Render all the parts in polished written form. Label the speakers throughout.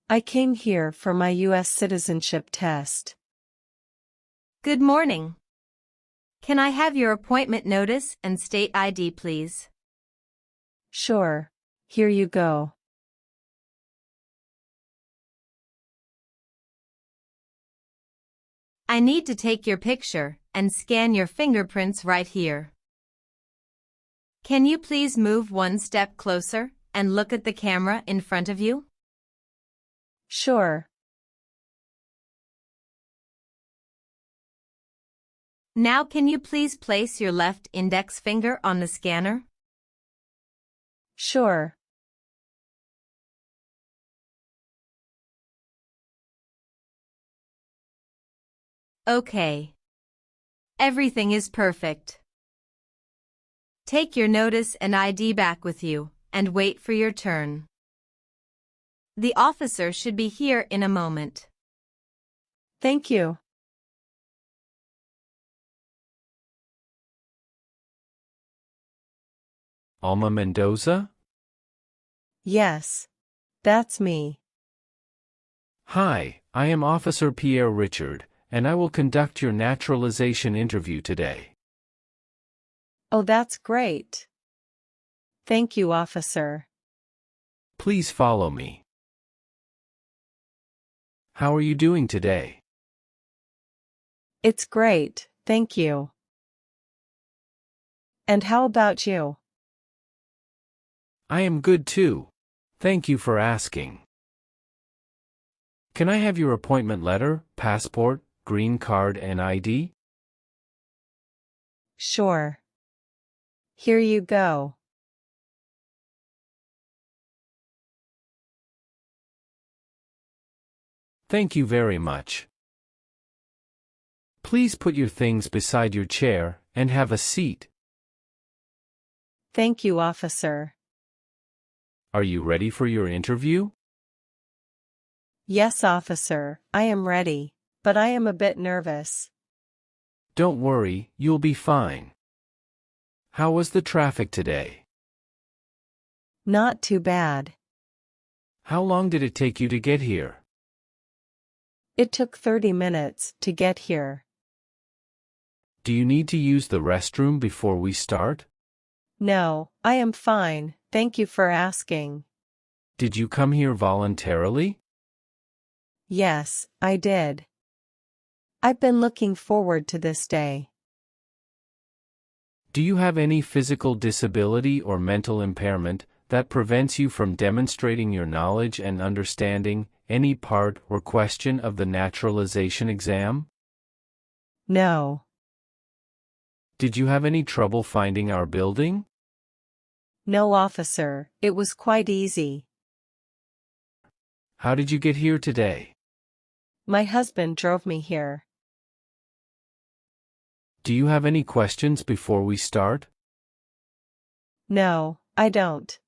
Speaker 1: I came here for my U.S. citizenship test.
Speaker 2: Good morning. Can I have your appointment notice and state ID, please?
Speaker 1: Sure. Here you go.
Speaker 2: I need to take your picture and scan your fingerprints right here. Can you please move one step closer and look at the camera in front of you?
Speaker 1: Sure.
Speaker 2: Now can you please place your left index finger on the scanner?
Speaker 1: Sure.
Speaker 2: Okay. Everything is perfect. Take your notice and ID back with you, and wait for your turn. The officer should be here in a moment.
Speaker 1: Thank you.
Speaker 3: Alma Mendoza?
Speaker 1: Yes. That's me.
Speaker 3: Hi, I am Officer Pierre Richard, and I will conduct your naturalization interview today.
Speaker 1: Oh, that's great. Thank you, officer.
Speaker 3: Please follow me. How are you doing today?
Speaker 1: It's great, thank you. And how about you?
Speaker 3: I am good too. Thank you for asking. Can I have your appointment letter, passport, green card, and ID?
Speaker 1: Sure. Here you go.
Speaker 3: Thank you very much. Please put your things beside your chair and have a seat.
Speaker 1: Thank you, officer.
Speaker 3: Are you ready for your interview?
Speaker 1: Yes, officer, I am ready, but I am a bit nervous.
Speaker 3: Don't worry, you'll be fine. How was the traffic today?
Speaker 1: Not too bad.
Speaker 3: How long did it take you to get here?
Speaker 1: It took 30 minutes to get here.
Speaker 3: Do you need to use the restroom before we start?
Speaker 1: No, I am fine, thank you for asking.
Speaker 3: Did you come here voluntarily?
Speaker 1: Yes, I did. I've been looking forward to this day.
Speaker 3: Do you have any physical disability or mental impairment that prevents you from demonstrating your knowledge and understanding any part or question of the naturalization exam?
Speaker 1: No.
Speaker 3: Did you have any trouble finding our building?
Speaker 1: No, officer, it was quite easy.
Speaker 3: How did you get here today?
Speaker 1: My husband drove me here.
Speaker 3: Do you have any questions before we start?
Speaker 1: No, I don't.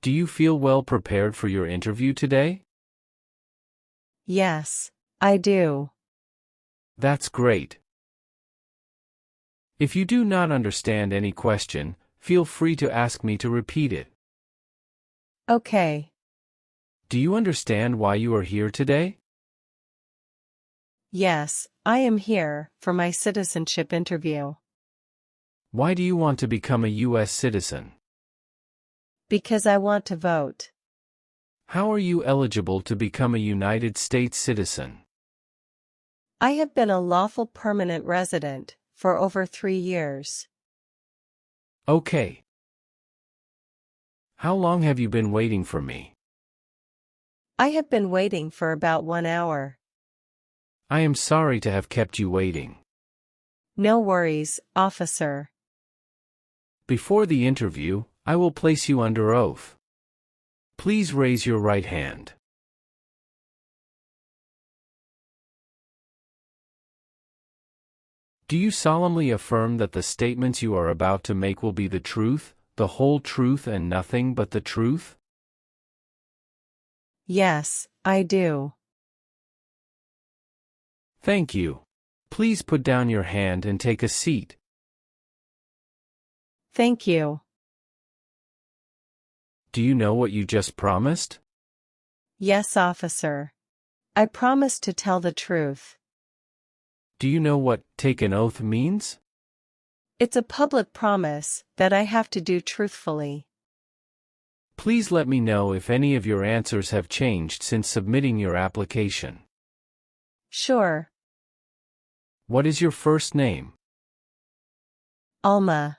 Speaker 3: Do you feel well prepared for your interview today?
Speaker 1: Yes, I do.
Speaker 3: That's great. If you do not understand any question, feel free to ask me to repeat it.
Speaker 1: Okay.
Speaker 3: Do you understand why you are here today?
Speaker 1: Yes, I am here for my citizenship interview.
Speaker 3: Why do you want to become a U.S. citizen?
Speaker 1: Because I want to vote.
Speaker 3: How are you eligible to become a United States citizen?
Speaker 1: I have been a lawful permanent resident for over 3 years.
Speaker 3: Okay. How long have you been waiting for me?
Speaker 1: I have been waiting for about 1 hour.
Speaker 3: I am sorry to have kept you waiting.
Speaker 1: No worries, officer.
Speaker 3: Before the interview, I will place you under oath. Please raise your right hand. Do you solemnly affirm that the statements you are about to make will be the truth, the whole truth, and nothing but the truth?
Speaker 1: Yes, I do.
Speaker 3: Thank you. Please put down your hand and take a seat.
Speaker 1: Thank you.
Speaker 3: Do you know what you just promised?
Speaker 1: Yes, officer. I promise to tell the truth.
Speaker 3: Do you know what take an oath means?
Speaker 1: It's a public promise that I have to do truthfully.
Speaker 3: Please let me know if any of your answers have changed since submitting your application.
Speaker 1: Sure.
Speaker 3: What is your first name?
Speaker 1: Alma.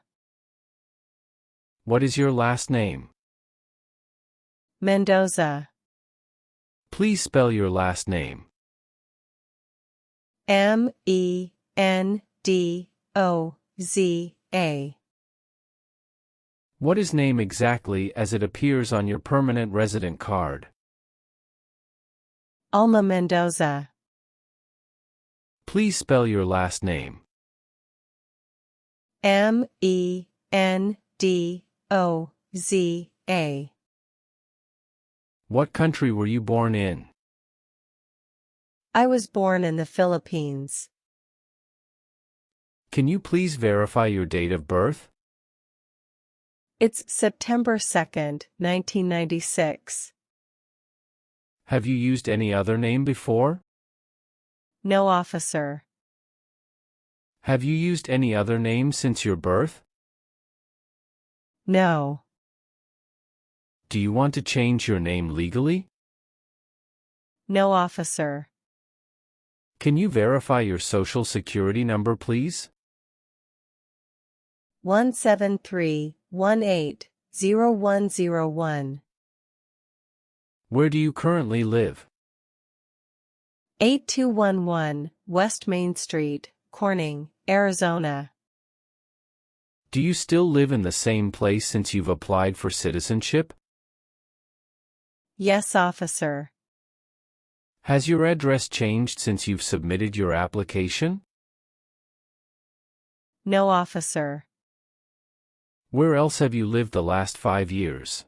Speaker 3: What is your last name?
Speaker 1: Mendoza.
Speaker 3: Please spell your last name.
Speaker 1: Mendoza.
Speaker 3: What is name exactly as it appears on your permanent resident card?
Speaker 1: Alma Mendoza.
Speaker 3: Please spell your last name.
Speaker 1: Mendoza.
Speaker 3: What country were you born in?
Speaker 1: I was born in the Philippines.
Speaker 3: Can you please verify your date of birth?
Speaker 1: It's September 2nd, 1996.
Speaker 3: Have you used any other name before?
Speaker 1: No, officer.
Speaker 3: Have you used any other name since your birth?
Speaker 1: No.
Speaker 3: Do you want to change your name legally?
Speaker 1: No, officer.
Speaker 3: Can you verify your social security number, please?
Speaker 1: 173180101.
Speaker 3: Where do you currently live?
Speaker 1: 8211 West Main Street, Corning, Arizona.
Speaker 3: Do you still live in the same place since you've applied for citizenship?
Speaker 1: Yes, officer.
Speaker 3: Has your address changed since you've submitted your application?
Speaker 1: No, officer.
Speaker 3: Where else have you lived the last 5 years?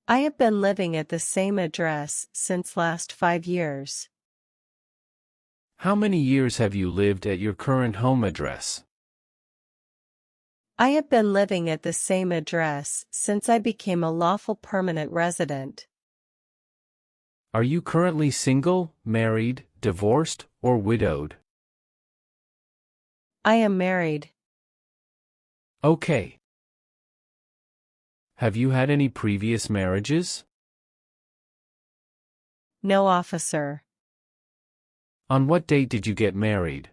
Speaker 1: I have been living at the same address since last 5 years.
Speaker 3: How many years have you lived at your current home address?
Speaker 1: I have been living at the same address since I became a lawful permanent resident.
Speaker 3: Are you currently single, married, divorced, or widowed?
Speaker 1: I am married.
Speaker 3: Okay. Have you had any previous marriages?
Speaker 1: No, officer.
Speaker 3: On what date did you get married?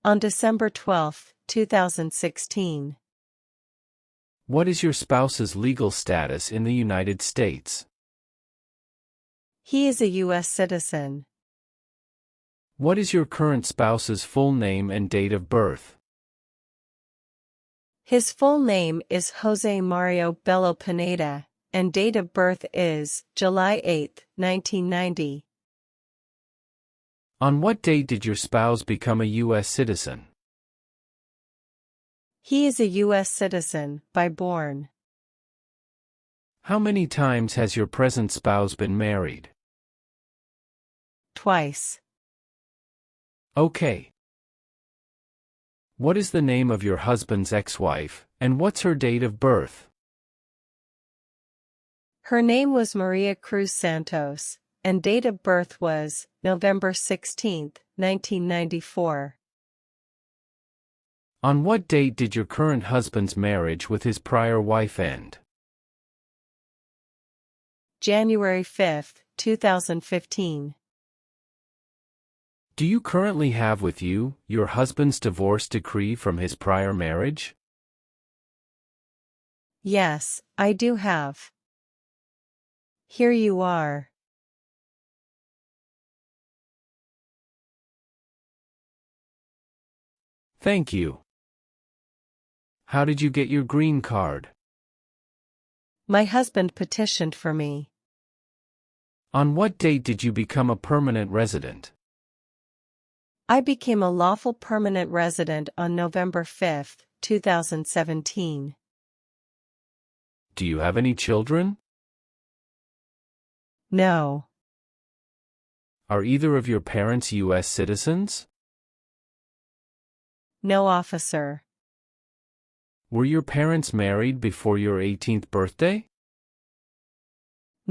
Speaker 1: On December 12, 2016.
Speaker 3: What is your spouse's legal status in the United States?
Speaker 1: He is a U.S. citizen.
Speaker 3: What is your current spouse's full name and date of birth?
Speaker 1: His full name is Jose Mario Bello Pineda, and date of birth is July 8, 1990.
Speaker 3: On what date did your spouse become a U.S. citizen?
Speaker 1: He is a U.S. citizen by born.
Speaker 3: How many times has your present spouse been married?
Speaker 1: Twice.
Speaker 3: Okay. What is the name of your husband's ex-wife, and what's her date of birth?
Speaker 1: Her name was Maria Cruz Santos, and date of birth was November 16, 1994.
Speaker 3: On what date did your current husband's marriage with his prior wife end?
Speaker 1: January 5, 2015.
Speaker 3: Do you currently have with you your husband's divorce decree from his prior marriage?
Speaker 1: Yes, I do have. Here you are.
Speaker 3: Thank you. How did you get your green card?
Speaker 1: My husband petitioned for me.
Speaker 3: On what date did you become a permanent resident?
Speaker 1: I became a lawful permanent resident on November 5, 2017.
Speaker 3: Do you have any children?
Speaker 1: No.
Speaker 3: Are either of your parents U.S. citizens?
Speaker 1: No, officer.
Speaker 3: Were your parents married before your 18th birthday?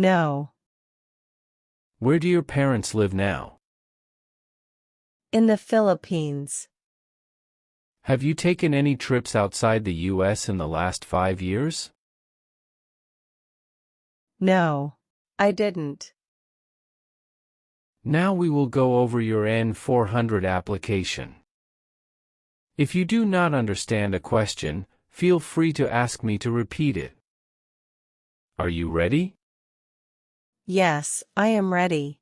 Speaker 1: No.
Speaker 3: Where do your parents live now?
Speaker 1: In the Philippines.
Speaker 3: Have you taken any trips outside the U.S. in the last 5 years?
Speaker 1: No. I didn't.
Speaker 3: Now we will go over your N-400 application. If you do not understand a question, feel free to ask me to repeat it. Are you ready?
Speaker 1: Yes, I am ready.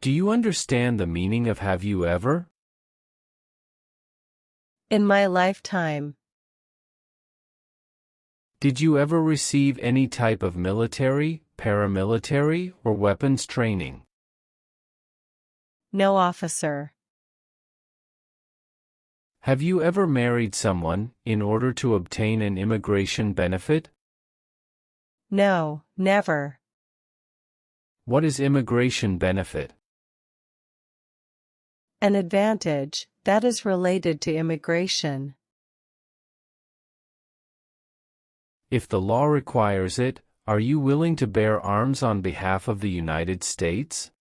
Speaker 3: Do you understand the meaning of have you ever?
Speaker 1: In my lifetime.
Speaker 3: Did you ever receive any type of military, paramilitary, or weapons training?
Speaker 1: No, officer.
Speaker 3: Have you ever married someone in order to obtain an immigration benefit?
Speaker 1: No, never.
Speaker 3: What is immigration benefit?
Speaker 1: An advantage that is related to immigration.
Speaker 3: If the law requires it, are you willing to bear arms on behalf of the United States?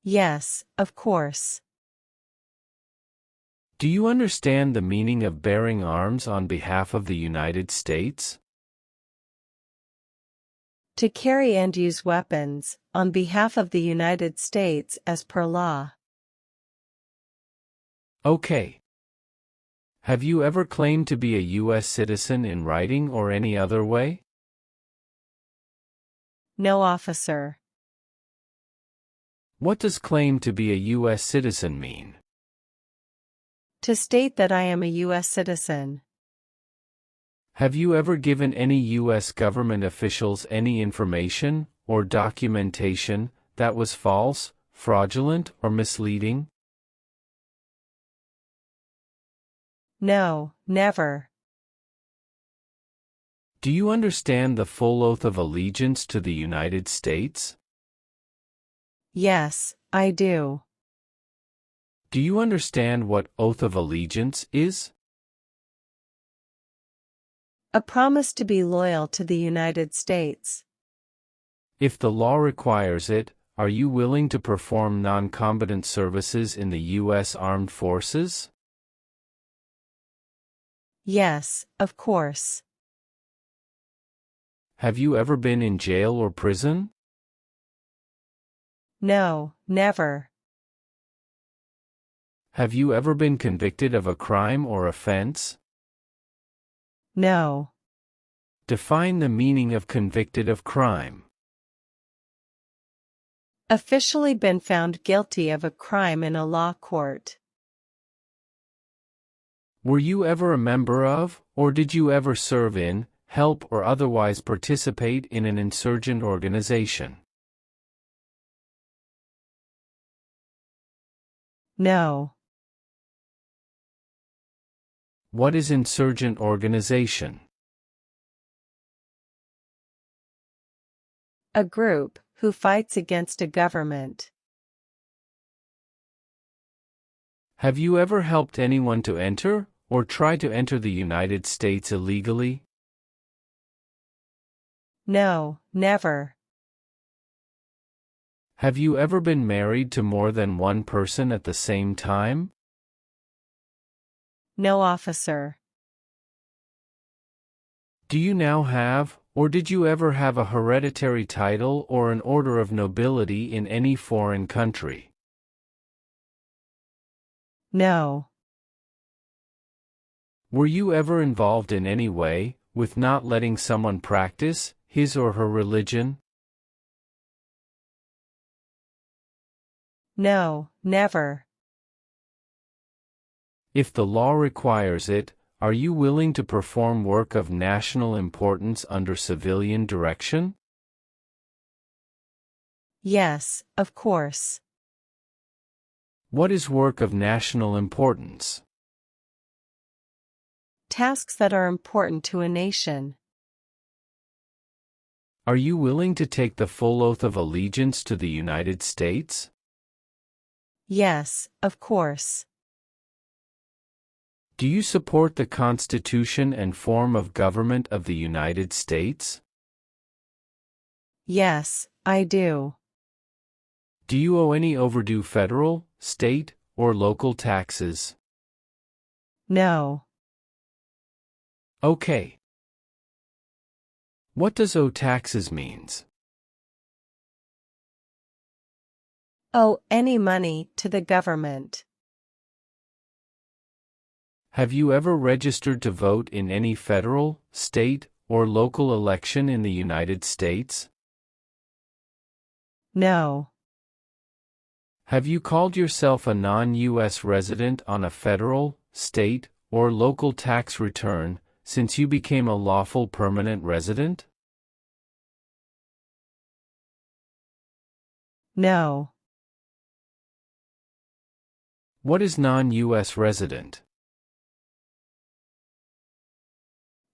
Speaker 1: Yes, of course.
Speaker 3: Do you understand the meaning of bearing arms on behalf of the United States?
Speaker 1: To carry and use weapons, on behalf of the United States as per law.
Speaker 3: Okay. Have you ever claimed to be a U.S. citizen in writing or any other way?
Speaker 1: No, officer.
Speaker 3: What does claim to be a U.S. citizen mean?
Speaker 1: To state that I am a U.S. citizen.
Speaker 3: Have you ever given any U.S. government officials any information or documentation that was false, fraudulent, or misleading?
Speaker 1: No, never.
Speaker 3: Do you understand the full oath of allegiance to the United States?
Speaker 1: Yes, I do.
Speaker 3: Do you understand what oath of allegiance is?
Speaker 1: A promise to be loyal to the United States.
Speaker 3: If the law requires it, are you willing to perform non-combatant services in the U.S. Armed Forces?
Speaker 1: Yes, of course.
Speaker 3: Have you ever been in jail or prison?
Speaker 1: No, never.
Speaker 3: Have you ever been convicted of a crime or offense?
Speaker 1: No.
Speaker 3: Define the meaning of convicted of crime.
Speaker 1: Officially been found guilty of a crime in a law court.
Speaker 3: Were you ever a member of, or did you ever serve in, help or otherwise participate in an insurgent organization?
Speaker 1: No.
Speaker 3: What is insurgent organization?
Speaker 1: A group who fights against a government.
Speaker 3: Have you ever helped anyone to enter, or try to enter the United States illegally?
Speaker 1: No, never.
Speaker 3: Have you ever been married to more than one person at the same time?
Speaker 1: No, officer.
Speaker 3: Do you now have, or did you ever have a hereditary title or an order of nobility in any foreign country?
Speaker 1: No.
Speaker 3: Were you ever involved in any way, with not letting someone practice his or her religion?
Speaker 1: No, never.
Speaker 3: If the law requires it, are you willing to perform work of national importance under civilian direction?
Speaker 1: Yes, of course.
Speaker 3: What is work of national importance?
Speaker 1: Tasks that are important to a nation.
Speaker 3: Are you willing to take the full oath of allegiance to the United States?
Speaker 1: Yes, of course.
Speaker 3: Do you support the Constitution and form of government of the United States?
Speaker 1: Yes, I do.
Speaker 3: Do you owe any overdue federal, state, or local taxes?
Speaker 1: No.
Speaker 3: Okay. What does owe taxes means?
Speaker 1: Owe any money to the government.
Speaker 3: Have you ever registered to vote in any federal, state, or local election in the United States?
Speaker 1: No.
Speaker 3: Have you called yourself a non-U.S. resident on a federal, state, or local tax return since you became a lawful permanent resident?
Speaker 1: No.
Speaker 3: What is non-U.S. resident?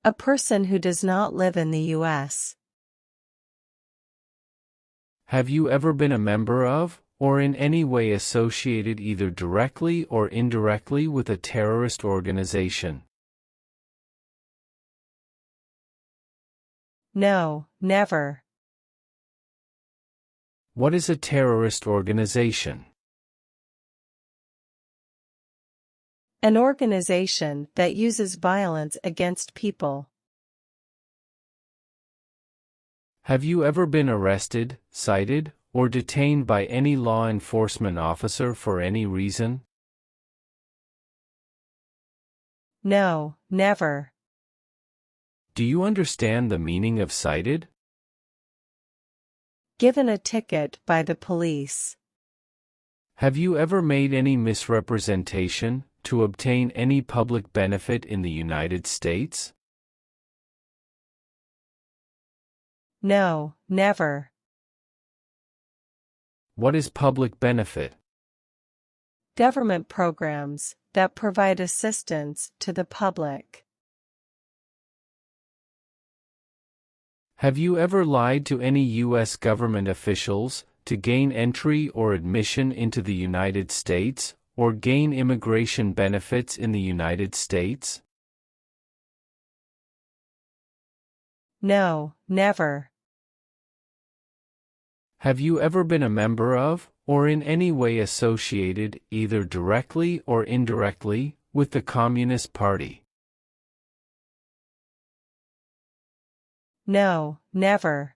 Speaker 1: A person who does not live in the U.S.
Speaker 3: Have you ever been a member of, or in any way associated either directly or indirectly with a terrorist organization?
Speaker 1: No, never.
Speaker 3: What is a terrorist organization?
Speaker 1: An organization that uses violence against people.
Speaker 3: Have you ever been arrested, cited, or detained by any law enforcement officer for any reason?
Speaker 1: No, never.
Speaker 3: Do you understand the meaning of cited?
Speaker 1: Given a ticket by the police.
Speaker 3: Have you ever made any misrepresentation to obtain any public benefit in the United States?
Speaker 1: No, never.
Speaker 3: What is public benefit?
Speaker 1: Government programs that provide assistance to the public.
Speaker 3: Have you ever lied to any U.S. government officials to gain entry or admission into the United States, or gain immigration benefits in the United States?
Speaker 1: No, never.
Speaker 3: Have you ever been a member of, or in any way associated, either directly or indirectly, with the Communist Party?
Speaker 1: No, never.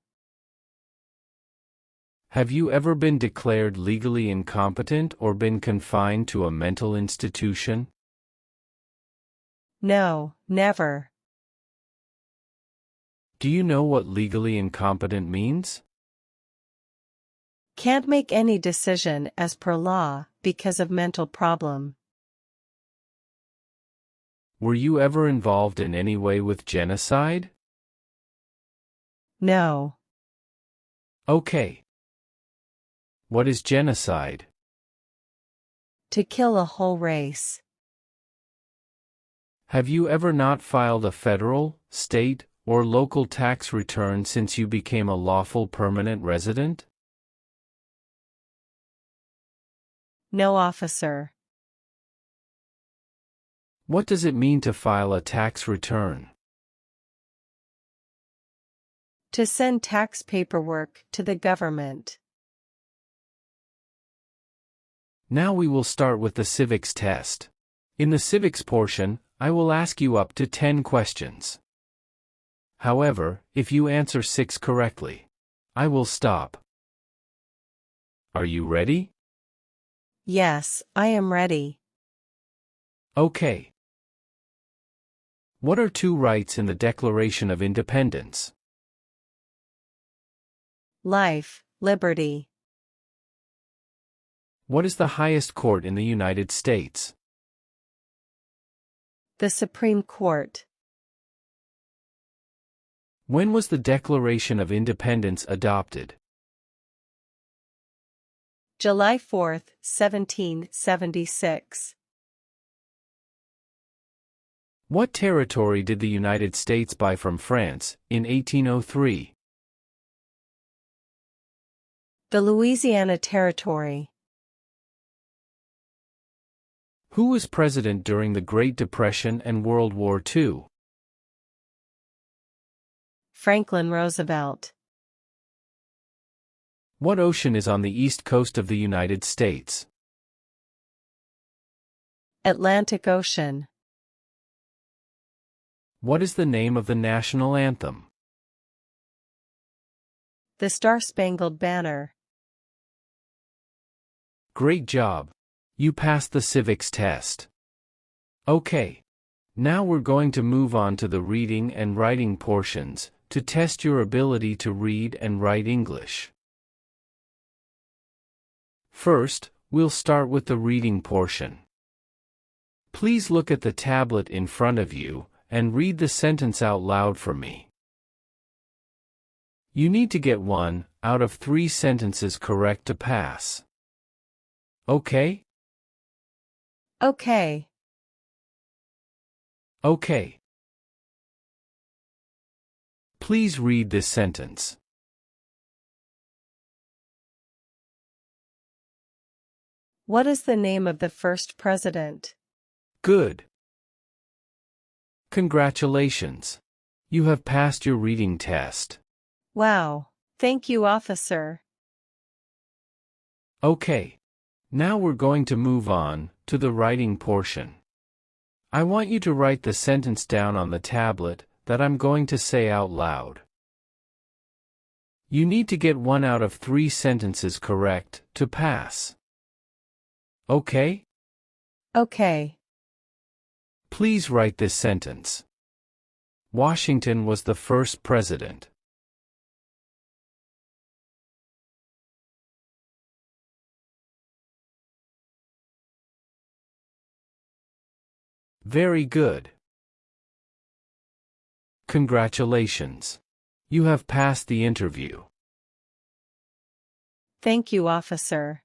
Speaker 3: Have you ever been declared legally incompetent or been confined to a mental institution?
Speaker 1: No, never.
Speaker 3: Do you know what legally incompetent means?
Speaker 1: Can't make any decision as per law because of mental problem.
Speaker 3: Were you ever involved in any way with genocide?
Speaker 1: No.
Speaker 3: Okay. What is genocide?
Speaker 1: To kill a whole race.
Speaker 3: Have you ever not filed a federal, state, or local tax return since you became a lawful permanent resident?
Speaker 1: No, officer.
Speaker 3: What does it mean to file a tax return?
Speaker 1: To send tax paperwork to the government.
Speaker 3: Now we will start with the civics test. In the civics portion, I will ask you up to 10 questions. However, if you answer 6 correctly, I will stop. Are you ready?
Speaker 1: Yes, I am ready.
Speaker 3: Okay. What are 2 rights in the Declaration of Independence?
Speaker 1: Life, liberty.
Speaker 3: What is the highest court in the United States?
Speaker 1: The Supreme Court.
Speaker 3: When was the Declaration of Independence adopted?
Speaker 1: July 4, 1776.
Speaker 3: What territory did the United States buy from France in 1803?
Speaker 1: The Louisiana Territory.
Speaker 3: Who was president during the Great Depression and World War II?
Speaker 1: Franklin Roosevelt.
Speaker 3: What ocean is on the east coast of the United States?
Speaker 1: Atlantic Ocean.
Speaker 3: What is the name of the national anthem?
Speaker 1: The Star-Spangled Banner.
Speaker 3: Great job. You passed the civics test. Okay. Now we're going to move on to the reading and writing portions, to test your ability to read and write English. First, we'll start with the reading portion. Please look at the tablet in front of you, and read the sentence out loud for me. You need to get 1 out of 3 sentences correct to pass. Okay?
Speaker 1: Okay.
Speaker 3: Okay. Please read this sentence.
Speaker 1: What is the name of the first president?
Speaker 3: Good. Congratulations. You have passed your reading test.
Speaker 1: Wow. Thank you, officer.
Speaker 3: Okay. Now we're going to move on to the writing portion. I want you to write the sentence down on the tablet that I'm going to say out loud. You need to get 1 out of 3 sentences correct to pass. Okay?
Speaker 1: Okay.
Speaker 3: Please write this sentence. Washington was the first president. Very good. Congratulations. You have passed the interview.
Speaker 1: Thank you, officer.